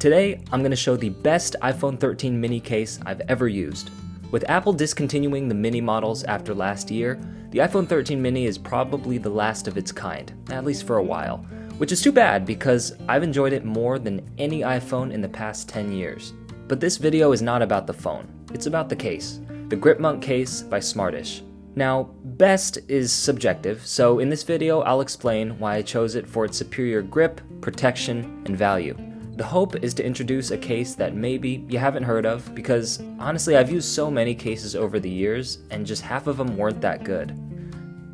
Today, I'm going to show the best iPhone 13 mini case I've ever used. With Apple discontinuing the mini models after last year, the iPhone 13 mini is probably the last of its kind, at least for a while, which is too bad because I've enjoyed it more than any iPhone in the past 10 years. But this video is not about the phone, it's about the case, the Gripmonk case by Smartish. Now, best is subjective, so in this video I'll explain why I chose it for its superior grip, protection, and value. The hope is to introduce a case that maybe you haven't heard of, because honestly I've used so many cases over the years and just half of them weren't that good.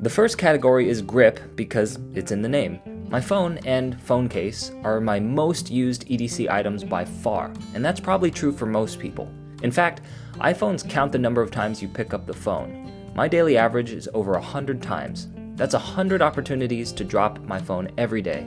The first category is grip because it's in the name. My phone and phone case are my most used EDC items by far, and that's probably true for most people. In fact, iPhones count the number of times you pick up the phone. My daily average is over 100 times. That's 100 opportunities to drop my phone every day.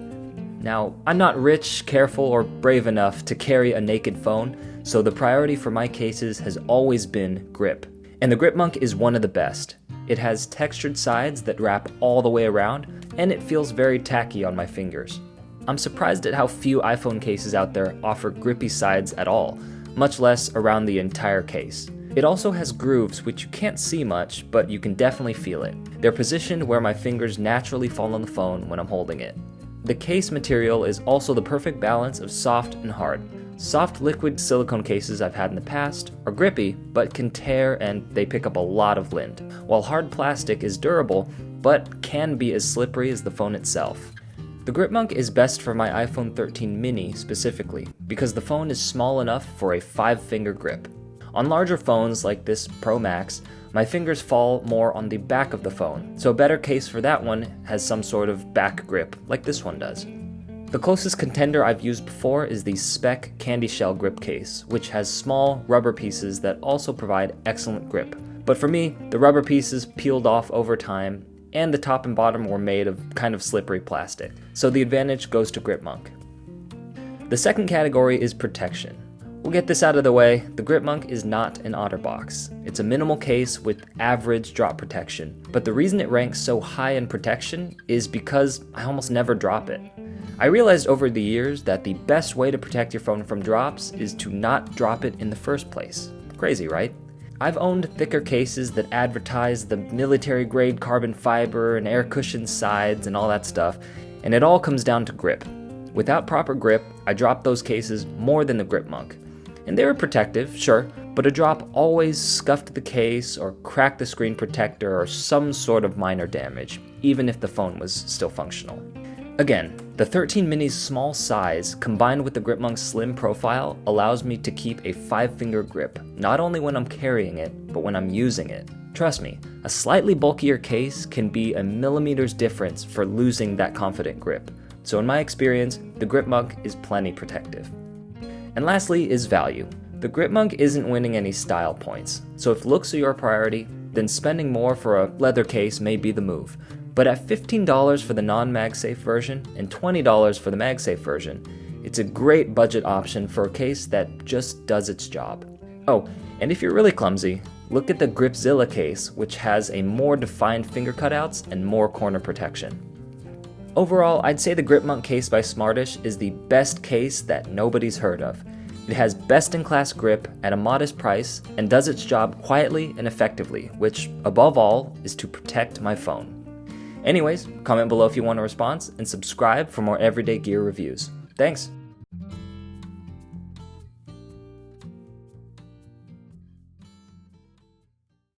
Now, I'm not rich, careful, or brave enough to carry a naked phone, so the priority for my cases has always been grip. And the Gripmonk is one of the best. It has textured sides that wrap all the way around, and it feels very tacky on my fingers. I'm surprised at how few iPhone cases out there offer grippy sides at all, much less around the entire case. It also has grooves which you can't see much, but you can definitely feel it. They're positioned where my fingers naturally fall on the phone when I'm holding it. The case material is also the perfect balance of soft and hard. Soft liquid silicone cases I've had in the past are grippy, but can tear and they pick up a lot of lint, while hard plastic is durable, but can be as slippery as the phone itself. The Gripmonk is best for my iPhone 13 mini specifically, because the phone is small enough for a 5-finger grip. On larger phones like this Pro Max, my fingers fall more on the back of the phone, so a better case for that one has some sort of back grip, like this one does. The closest contender I've used before is the Spec Candy Shell grip case, which has small rubber pieces that also provide excellent grip. But for me, the rubber pieces peeled off over time, and the top and bottom were made of kind of slippery plastic, so the advantage goes to Gripmonk. The second category is protection. We'll get this out of the way, the Gripmonk is not an OtterBox. It's a minimal case with average drop protection, but the reason it ranks so high in protection is because I almost never drop it. I realized over the years that the best way to protect your phone from drops is to not drop it in the first place. Crazy, right? I've owned thicker cases that advertise the military-grade carbon fiber and air cushion sides and all that stuff, and it all comes down to grip. Without proper grip, I dropped those cases more than the Gripmonk. And they were protective, sure, but a drop always scuffed the case or cracked the screen protector or some sort of minor damage, even if the phone was still functional. Again, the 13 mini's small size combined with the Gripmonk's slim profile allows me to keep a 5-finger grip, not only when I'm carrying it, but when I'm using it. Trust me, a slightly bulkier case can be a millimeter's difference for losing that confident grip. So in my experience, the Gripmonk is plenty protective. And lastly is value. The Gripmonk isn't winning any style points, so if looks are your priority, then spending more for a leather case may be the move. But at $15 for the non-MagSafe version and $20 for the MagSafe version, it's a great budget option for a case that just does its job. Oh, and if you're really clumsy, look at the Gripzilla case, which has a more defined finger cutouts and more corner protection. Overall, I'd say the Gripmonk case by Smartish is the best case that nobody's heard of. It has best-in-class grip at a modest price and does its job quietly and effectively, which, above all, is to protect my phone. Anyways, comment below if you want a response and subscribe for more everyday gear reviews. Thanks!